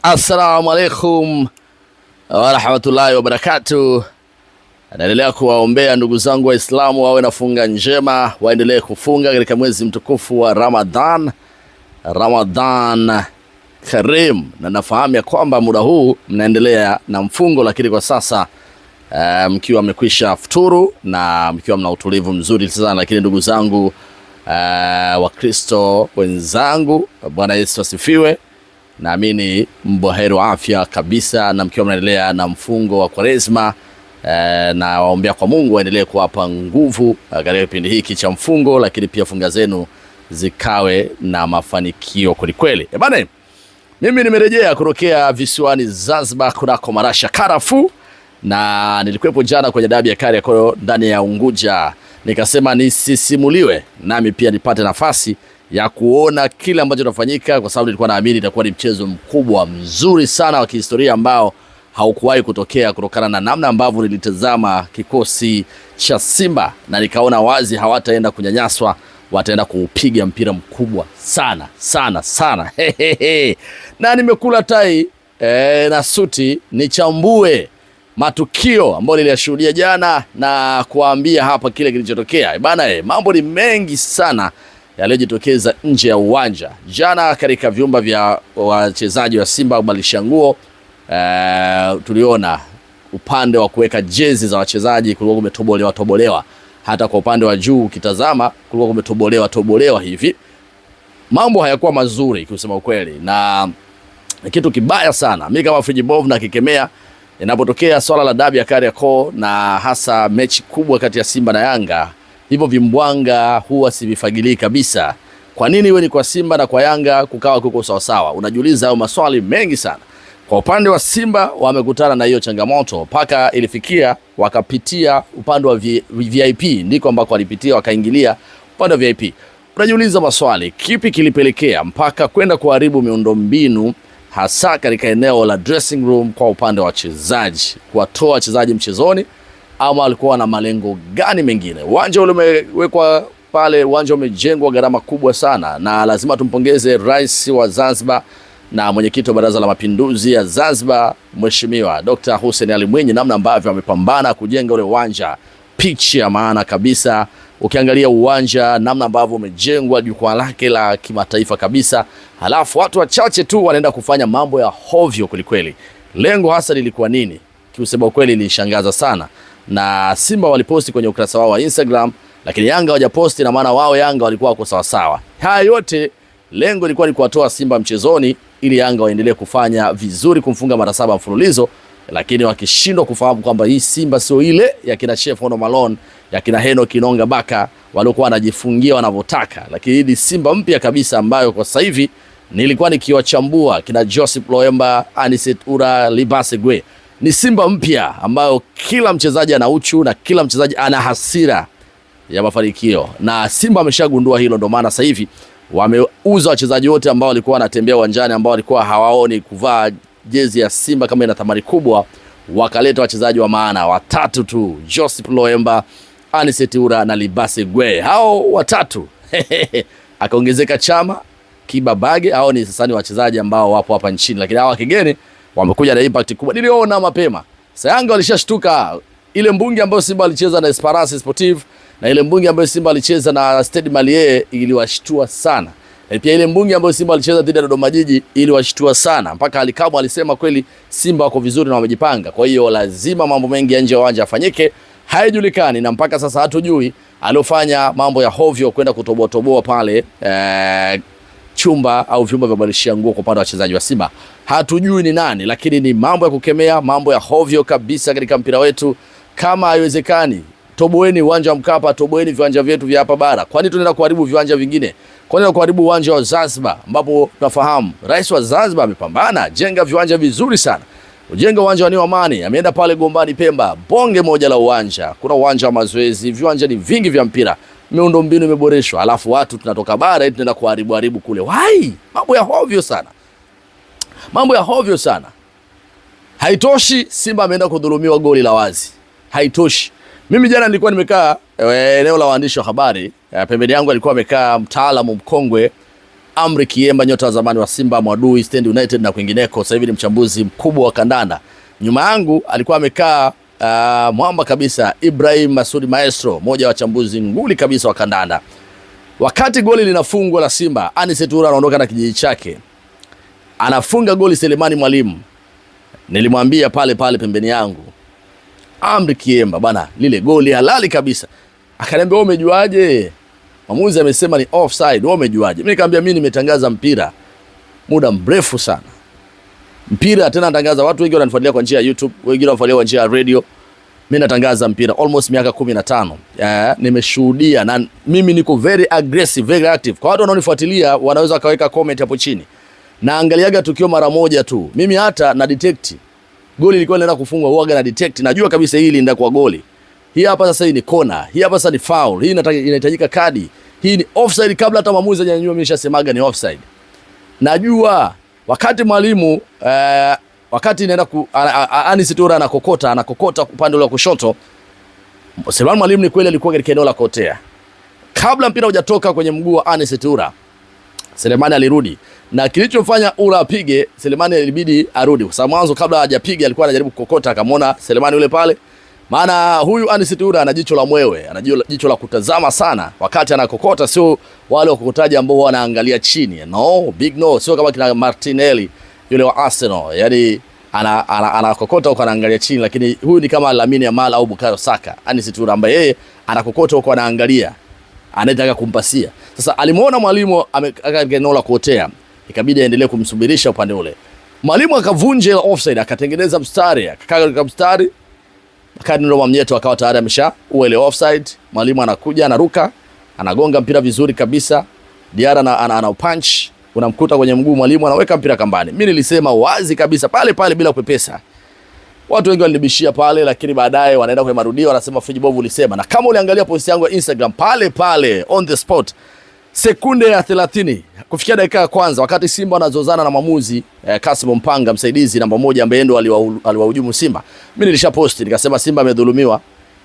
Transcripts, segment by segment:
Assalamu alaikum warahmatullahi wabarakatuh. Naendelea kuwaombea ndugu zangu Waislamu wawe na funga njema, waendelee kufunga katika mwezi mtukufu wa Ramadhan Karim. Na nafahamu ya kwamba muda huu mnaendelea na mfungo, lakini kwa sasa mkiwa mmekwisha futuru na mkiwa mna utulivu mzuri sana. Lakini ndugu zangu Wakristo wenzangu, Bwana Yesu asifiwe. Naamini mboheri wa afya kabisa, na mkiwa mnaendelea na mfungo wa Kwaresma, na waombea kwa Mungu waendelee kuwapa nguvu katika kipindi hiki cha mfungo, lakini pia funga zenu zikawe na mafanikio kweli. Bwana, mimi nimerejea kutokea visiwani Zanzibar kunako Marasha Karafu, na nilikuwepo jana kwenye dabi ya Kariakoo ndani ya Unguja. Nikasema nisisimuliwe nami pia nipate nafasi ya kuona kile ambacho kinafanyika, kwa sababu nilikuwa naamini itakuwa ni mchezo mkubwa mzuri sana wa kihistoria ambao haukuwahi kutokea, kutokana na namna ambavyo nilitazama kikosi cha Simba na nikaona wazi hawataenda kunyanyaswa, wataenda kuupiga mpira mkubwa sana. Na nimekula tai na suti nichambue matukio ambayo niliyashuhudia jana na kuambia hapa kile kilichotokea. Bana, mambo ni mengi sana yaliyojitokeza nje ya uwanja jana katika vyumba vya wachezaji wa Simba kubadilisha nguo. Tuliona upande wa kuweka jezi za wachezaji kulikuwa kumetobolewa, hata kwa upande wa juu ukitazama kulikuwa kumetobolewa hivi. Mambo hayakuwa mazuri kusema ukweli, na kitu kibaya sana. Mimi kama Frijibov na kikemea inapotokea swala la dabi ya Kariakoo, na hasa mechi kubwa kati ya Simba na Yanga. Hivyo vimbwanga huwa sivifagilii kabisa. Kwa nini iwe ni kwa Simba na kwa Yanga kukawa kuko sawasawa? Unajiuliza hayo maswali mengi sana. Kwa upande wa Simba wamekutana na hiyo changamoto mpaka ilifikia wakapitia upande wa VIP, ndiko ambako walipitia wakaingilia upande wa VIP. Unajiuliza maswali, kipi kilipelekea mpaka kwenda kuharibu miundombinu hasa katika eneo la dressing room kwa upande wa wachezaji, kuwatoa wachezaji mchezoni, ama walikuwa na malengo gani mengine? Uwanja ule umewekwa pale, uwanja umejengwa gharama kubwa sana, na lazima tumpongeze Rais wa Zanzibar na mwenyekiti wa Baraza la Mapinduzi ya Zanzibar, Mheshimiwa Dr. Hussein Ali Mwinyi, namna ambavyo amepambana kujenga ule uwanja. Pitch ya maana kabisa. Ukiangalia uwanja namna ambavyo umejengwa, jukwaa lake la kimataifa kabisa. Halafu watu wachache tu wanaenda kufanya mambo ya hovyo kweli. Lengo hasa lilikuwa nini? Kiusema ukweli lilishangaza sana. Na Simba waliposti kwenye ukurasa wao wa Instagram, lakini Yanga hawajaposti, na maana wao Yanga walikuwa wako sawa. Haya yote lengo lilikuwa ni kuwatoa Simba mchezoni ili Yanga waendelee kufanya vizuri, kumfunga mara 7 mfululizo, lakini wakishindwa kufahamu kwamba hii Simba sio ile ya kina Chef Ono Malone, ya kina Heno Kinonga Baka waliokuwa wanajifungia wanavyotaka. Lakini hii Simba mpya kabisa ambayo kwa sasa hivi nilikuwa nikiwachambua kina Joseph Loemba, Aniset Ura, Libase Gwe. Ni Simba mpya ambayo kila mchezaji ana uchu na kila mchezaji ana hasira ya mafanikio, na Simba ameshagundua hilo. Ndio maana sasa hivi wameuza wachezaji wote ambao walikuwa wanatembea uwanjani, ambao walikuwa hawaoni kuvaa jezi ya Simba kama ina thamani kubwa, wakaleta wachezaji wa maana 3 tu: Joseph Loemba, Aniset Ura na Libase Gwe. Hao 3 akaongezeka Chama, Kibabage. Hao ni sasa ni wachezaji ambao wapo hapa nchini, lakini hao kigeni wamekuja na impact kubwa. Niliona mapema. Sasa Yanga walishashtuka. Ile mbungi ambayo Simba alicheza na Esperance Sportive na ile mbungi ambayo Simba alicheza na Stade Malien iliwashtua sana. Na pia ile mbungi ambayo Simba alicheza dhidi ya Dodoma Jiji iliwashtua sana. Mpaka Alikamu alisema kweli Simba wako vizuri na wamejipanga. Kwa hiyo lazima mambo mengi ya nje ya uwanja yafanyike. Haijulikani, na mpaka sasa hatujui aliofanya mambo ya hovyo kwenda kutoboa pale chumba au vyumba vya kubadilishia nguo kwa upande wa wachezaji wa Simba. Hatujui ni nani, lakini ni mambo ya kukemea, mambo ya hovyo kabisa katika mpira wetu. Kama haiwezekani, toboeni uwanja wa Mkapa, toboeni viwanja vyetu vya hapa bara. Kwani tunaenda kuharibu viwanja vingine? Kwani kuharibu uwanja wa Zanzibar ambapo tunafahamu Rais wa Zanzibar amepambana jenga viwanja vizuri sana. Ujenga uwanja wa New Amani, ameenda pale Gombani Pemba, bonge moja la uwanja. Kuna uwanja wa mazoezi, viwanja ni vingi vya mpira. Miundombinu imeboreshwa, alafu watu tunatoka bara tunaenda kuharibu kule. Why? Mambo ya hovyo sana. Haitoshi, Simba ameenda kudhulumiwa goli la wazi. Haitoshi. Mimi jana nilikuwa nimekaa eneo la waandishi wa habari, pembeni yangu alikuwa amekaa mtaalamu mkongwe Amri Kiemba, nyota wa zamani wa Simba, Mwadui, Stand United na kwingineko. Sasa hivi ni mchambuzi mkubwa wa kandanda. Nyuma yangu alikuwa amekaa mwamba kabisa Ibrahim Masudi Maestro, mmoja wa wachambuzi nguli kabisa wa kandanda. Wakati goli linafungwa la Simba, Anis Toura anaondoka na kijiji chake, anafunga goli Selemani Mwalimu. Nilimwambia pale pale pembeni yangu, Amri Kiemba bana, lile goli halali kabisa. Akaniambia, wewe umejuaje? Mwamuzi amesema ni offside, wewe umejuaje? Mimi nikamwambia, mimi nimetangaza mpira muda mrefu sana. Mpira tena natangaza, watu wengi wananifuatilia kwa njia ya YouTube, wengine wanafuatilia kwa njia ya radio. Mimi natangaza mpira almost miaka 15. Nimeshuhudia na mimi niko very aggressive, very active. Kwa watu wanaonifuatilia wanaweza kaweka comment hapo chini. Naangaliaga tukio mara moja tu. Mimi hata na detect goli lilikuwa linaenda kufungwa, huaga na detect. Najua kabisa hili ndio kwa goli. Hii hapa sasa, hii ni corner. Hii hapa sasa ni foul. Hii inahitajika kadi. Hii ni offside kabla hata mwamuzi hajanyanyua, mimi nishasemaga ni offside. Najua wakati mwalimu wakati inaenda Anis Toura anakokota upande ule wa kushoto, Selemani Mwalimu ni kweli alikuwa katika eneo la kotea. Kabla mpira hujatoka kwenye mguu wa Anis Toura, Selemani alirudi. Na kilichofanya Ura apige, Selemani ilibidi arudi. Kwa sababu mwanzo kabla hajapiga alikuwa anajaribu kukokota, akamwona Selemani yule pale. Maana huyu Anis Toura ana jicho la mwewe, ana jicho la kutazama sana wakati anakokota, sio wale wakokotaji ambao wanaangalia chini. No, big no, sio kama kina Martinelli yule wa Arsenal. Yaani anakokota huko anaangalia chini, lakini huyu ni kama Lamine Yamal au Bukayo Saka. Anis Toura ambaye yeye anakokota huko anaangalia, anataka kumpasia. Sasa alimuona mwalimu amekaa eneo la kuotea, ikabidi aendelee kumsubirisha upande ule. Mwalimu akavunja offside, akatengeneza mstari, akakaa katika mstari. Wakati ndo Mwamnyeto akawa tayari amesha uele offside. Mwalimu anakuja, anaruka, anagonga mpira vizuri kabisa. Diarra ana punch, unamkuta kwenye mguu, mwalimu anaweka mpira kambani. Mimi nilisema wazi kabisa pale pale bila kupepesa. Watu wengi walinibishia pale, lakini baadaye wanaenda kwenye marudio wanasema Frijibovu ulisema. Na kama uliangalia post yangu ya Instagram pale pale on the spot, sekunde ya 30 kufikia dakika ya kwanza, wakati Simba wanazozana na mwamuzi Kasim Mpanga, msaidizi namba 1 ambaye ndo aliwahujumu Simba, mimi nilishaposti nikasema Simba amedhulumiwa.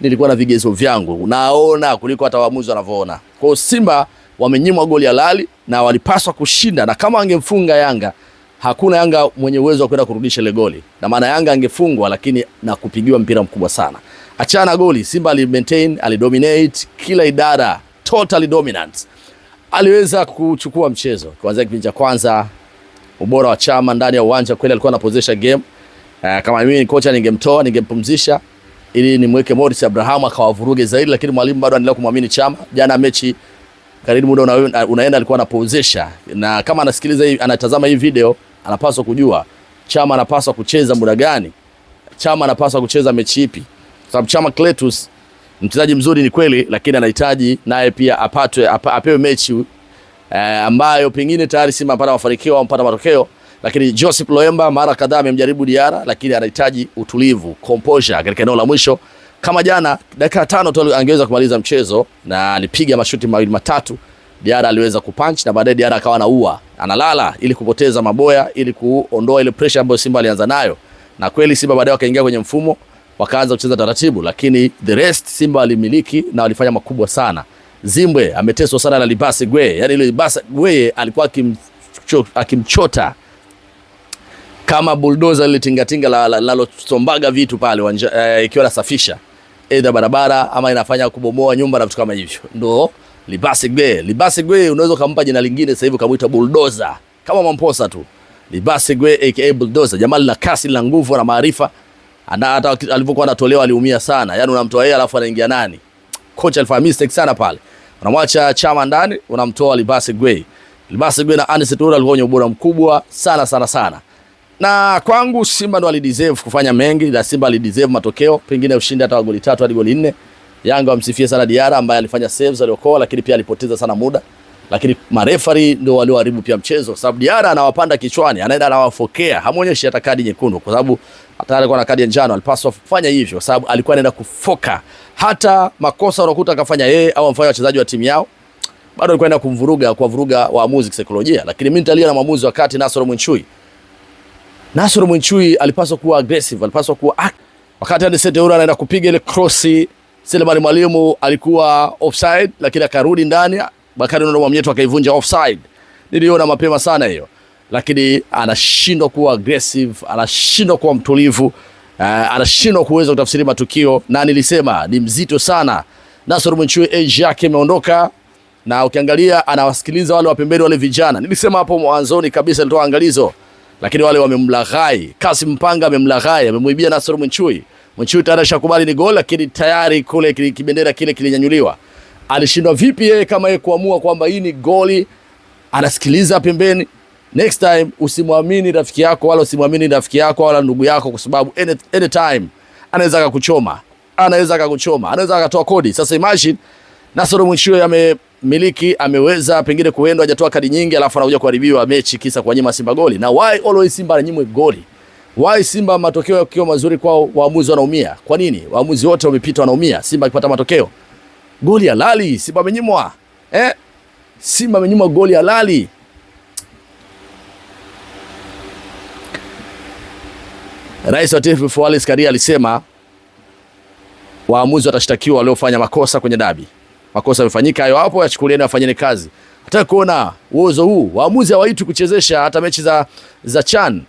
Nilikuwa na vigezo vyangu, naona kuliko hata waamuzi wanavyoona. Kwa hiyo Simba wamenyimwa goli halali na walipaswa kushinda, na kama angemfunga Yanga, hakuna Yanga mwenye uwezo wa kwenda kurudisha ile goli. Na maana Yanga angefungwa, lakini na kupigiwa mpira mkubwa sana. Achana goli, Simba ali dominate kila idara, totally dominant. Aliweza kuchukua mchezo kuanzia kipindi cha kwanza. Ubora wa Chama ndani ya uwanja, kweli alikuwa anapossession game. Kama mimi ni kocha, ningemtoa, ningempumzisha ili nimweke Morris Abraham akawavuruge zaidi, lakini mwalimu bado anaendelea kumwamini Chama. Jana mechi karibu muda unaenda alikuwa anapossession, na kama anasikiliza hii, anatazama hii video, anapaswa kujua Chama anapaswa kucheza muda gani, Chama anapaswa kucheza mechi ipi. Sababu Chama Cletus mchezaji mzuri ni kweli, lakini anahitaji naye pia apewe mechi ambayo pengine tayari Simba mpata mafanikio au mpata matokeo. Lakini Joseph Loemba mara kadhaa amemjaribu Diarra, lakini anahitaji utulivu, composure katika eneo la mwisho. Kama jana dakika 5 tu angeweza kumaliza mchezo, na alipiga mashuti mawili matatu. Diarra aliweza kupunch, na baadaye Diarra akawa anaua, analala ili kupoteza maboya, ili kuondoa ile pressure ambayo Simba alianza nayo. Na kweli Simba baadaye wakaingia kwenye mfumo, wakaanza kucheza taratibu, lakini the rest Simba alimiliki na walifanya makubwa sana. Zimbwe ameteswa sana na Libase Gwe. Yaani ile Libase Gwe alikuwa akimchota kama bulldozer ile tingatinga linalosombaga vitu pale ikiwa nasafisha aidha barabara ama inafanya kubomoa nyumba na vitu kama hivyo. Ndio Libase Gwe. Libase Gwe unaweza kumpa jina lingine sasa hivi kumuita bulldozer kama Mamposa tu. Libase Gwe aka bulldozer. Jamaa lina kasi, lina nguvu na maarifa. Hata alivyokuwa anatolewa aliumia sana. Yaani unamtoa yeye alafu anaingia nani? Kocha alifanya mistake sana pale. Unamwacha Chama ndani, unamtoa Libase Gwe. Libase Gwe na Anis Toura walikuwa wenye ubora mkubwa sana. Na kwangu Simba ndo alideserve kufanya mengi, na Simba alideserve matokeo, pengine ushindi hata wa goli 3 hadi goli 4. Yanga wamsifia sana Diarra ambaye alifanya saves, aliokoa, lakini pia alipoteza sana muda. Lakini marefari ndio walioharibu pia mchezo, kwa sababu Diarra anawapanda kichwani, anaenda anawafokea, hamuonyeshi hata kadi nyekundu, kwa sababu hata alikuwa na kadi ya njano. Alipaswa kufanya hivyo kwa sababu alikuwa anaenda kufoka. Hata makosa unakuta akafanya yeye au amfanya wachezaji wa timu yao, bado alikuwa anaenda kuwavuruga waamuzi kisaikolojia. Lakini mimi nitalia na maamuzi wakati Nasoro Mwinchui alipaswa kuwa aggressive, alipaswa kuwa wakati Anis Toura anaenda kupiga ile cross, Selemani Mwalimu alikuwa offside, lakini akarudi ndani, Bakari Nondo Mwamnyeto akaivunja offside. niliona mapema sana hiyo, lakini anashindwa kuwa aggressive, anashindwa kuwa mtulivu, anashindwa kuweza kutafsiri matukio, na nilisema ni mzito sana. Nasor Mwinchui age yake imeondoka, na ukiangalia anawasikiliza wale wa pembeni, wale vijana. Nilisema hapo mwanzoni kabisa, nilitoa angalizo, lakini wale wamemlaghai. Kasim Mpanga amemlaghai, amemwibia Nasor Mwinchui. Mwinchui tayari shakubali ni goal, lakini tayari kule kibendera kile kilinyanyuliwa. Alishindwa vipi yeye kama yeye kuamua kwamba hii ni goli? Anasikiliza pembeni. Next time usimwamini rafiki yako, wala usimwamini rafiki yako wala ndugu yako, kwa sababu anytime anaweza akakuchoma, anaweza akatoa kodi. Sasa imagine Nasor Mwinchui amemiliki, ameweza pengine kuenda hajatoa kadi nyingi, alafu anakuja kuharibiwa mechi kisa kwa nyima Simba goli. Na why always Simba anyimwe goli? Why Simba matokeo yakiwa mazuri kwa waamuzi wanaumia? Kwa nini? Waamuzi wote wamepita wanaumia, Simba akipata matokeo. Goli halali Simba amenyimwa. Simba amenyimwa goli halali. Rais wa TFF Wallace Karia alisema waamuzi watashtakiwa waliofanya makosa kwenye dabi. Makosa yamefanyika, hayo hapo yachukulieni, wafanyeni kazi. Nataka kuona uozo huu. Waamuzi hawaitwi kuchezesha hata mechi za CHAN.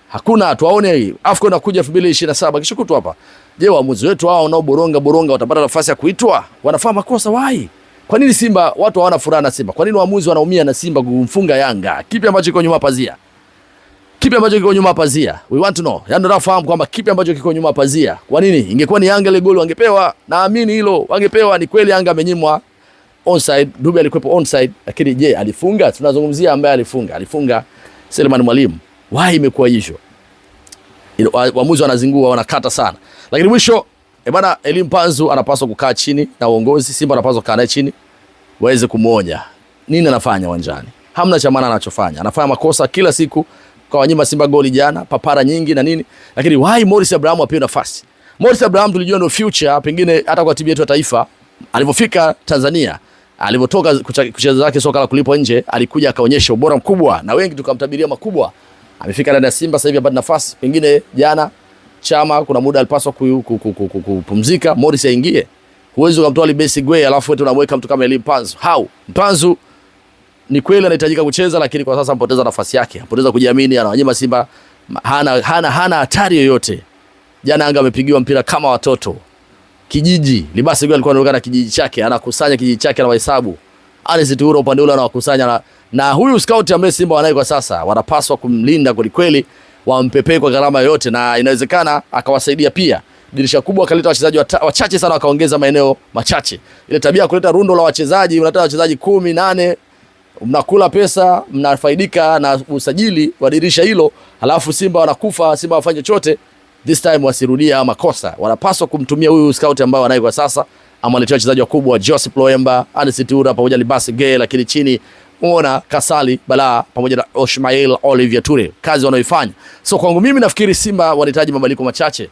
Hakuna, tuwaone AFCON inakuja 2027 kisha kutu hapa. Je, waamuzi wetu hao wanao boronga watapata nafasi ya kuitwa? Wanafanya makosa wai. Kwa nini Simba watu hawana furaha na Simba? Kwa nini waamuzi wanaumia na Simba kumfunga Yanga? Kipi ambacho kiko nyuma pazia? Kipi ambacho kiko nyuma pazia? We want to know. Yaani tunafahamu kwamba kipi ambacho kiko nyuma pazia. Kwa nini? Ingekuwa ni Yanga ile goli wangepewa. Naamini hilo, wangepewa. Ni kweli Yanga amenyimwa onside, Dube alikuwepo onside, lakini je, alifunga? Tunazungumzia ambaye alifunga. Alifunga Selemani Mwalimu. Why imekuwa hivyo? Waamuzi wanazingua, wanakata sana. Lakini mwisho bwana, Elie Mpanzu anapaswa kukaa chini na uongozi. Simba anapaswa kukaa naye chini waweze kumuonya nini anafanya uwanjani. Hamna cha maana anachofanya. Anafanya makosa kila siku, kwa wanyima Simba goli jana, papara nyingi na nini. Lakini why Morris Abraham apewe nafasi? Morris Abraham tulijua ndio future pengine hata kwa timu yetu ya taifa. Alipofika Tanzania, alipotoka kucheza zake soka la kulipwa nje, alikuja akaonyesha ubora mkubwa na wengi tukamtabiria makubwa. Amefika ndani ya Simba sasa hivi apata nafasi. Pengine jana Chama kuna muda alipaswa kupumzika, Morris aingie. Huwezi kumtoa Libesi Gwe alafu wewe unamweka mtu kama Elie Mpanzu. How? Mpanzu ni kweli anahitajika kucheza, lakini kwa sasa ampoteza nafasi yake. Ampoteza kujiamini, anawanyima Simba, hana hatari yoyote. Jana Yanga amepigiwa mpira kama watoto. Kijiji, Libasi Gwe alikuwa anaonekana kijiji chake, anakusanya kijiji chake na mahesabu. Alice Toure upande ule anawakusanya na huyu scout ambaye Simba wanaye kwa sasa, wanapaswa kumlinda kweli, wampepee kwa gharama yote, na inawezekana akawasaidia pia. Dirisha kubwa akaleta wachezaji wachache sana, wakaongeza maeneo machache. Ile tabia ya kuleta rundo la wachezaji, unataka wachezaji 18, mnakula pesa, mnafaidika na usajili wa dirisha hilo, halafu Simba wanakufa, Simba wafanye chochote. This time wasirudia makosa. Wanapaswa kumtumia huyu scout ambaye wanaye kwa sasa, amaletea wachezaji wakubwa Joseph Loemba, Alice Toure pamoja na Libasi Gay, lakini chini unaona Kasali Bala pamoja na Oshmael Olivier Toure, kazi wanaoifanya. So kwangu mimi nafikiri Simba wanahitaji mabadiliko machache,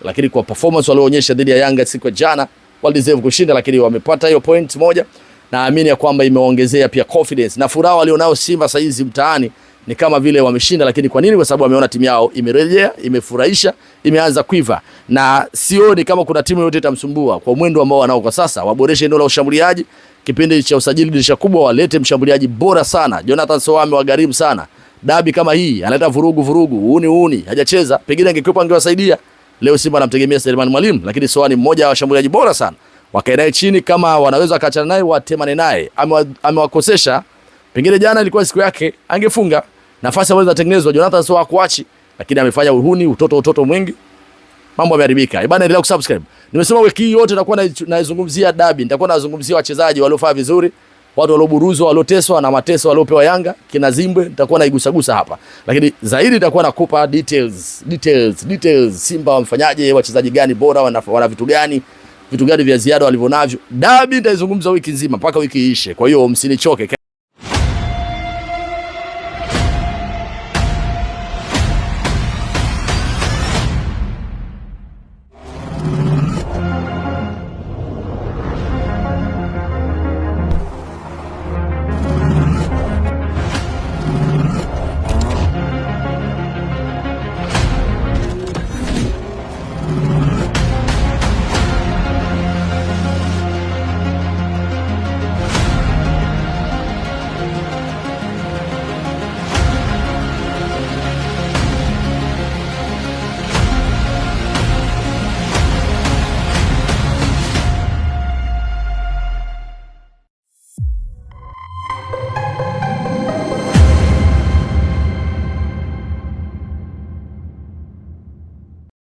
lakini kwa performance walioonyesha dhidi ya Yanga siku ya jana walideserve kushinda, lakini wamepata hiyo point moja. Naamini ya kwamba imeongezea pia confidence na furaha walionao Simba sasa hizi mtaani, ni kama vile wameshinda. Lakini kwa nini? Kwa sababu wameona timu yao imerejea, imefurahisha, imeanza kuiva, na sioni kama kuna timu yote itamsumbua kwa mwendo ambao wanao kwa sasa. Waboreshe eneo la ushambuliaji, kipindi cha usajili dirisha kubwa walete mshambuliaji bora sana. Jonathan Soa amewagharimu sana. Dabi kama hii analeta vurugu, uuni hajacheza, pengine angekuwa angewasaidia. Leo Simba anamtegemea Selemani Mwalimu, lakini Soa ni mmoja wa washambuliaji bora sana. Wakae naye chini, kama wanaweza kaachana naye watemane naye. Amewakosesha, pengine jana ilikuwa siku yake, angefunga. Nafasi ambazo zinatengenezwa Jonathan Soa hakuachi, lakini amefanya uhuni, utoto mwingi. Mambo yameharibika. Bana, endelea kusubscribe. Nimesema wiki hii yote nitakuwa nazungumzia dabi, nitakuwa nazungumzia wachezaji waliofanya vizuri, watu walioburuzwa, walioteswa na mateso waliopewa Yanga, kina Zimbwe, nitakuwa naigusagusa hapa. Lakini zaidi nitakuwa nakupa details. Simba wamfanyaje, wachezaji gani bora, wana vitu gani vya ziada walivyonavyo. Dabi nitaizungumza wiki nzima mpaka wiki iishe. Kwa hiyo msinichoke.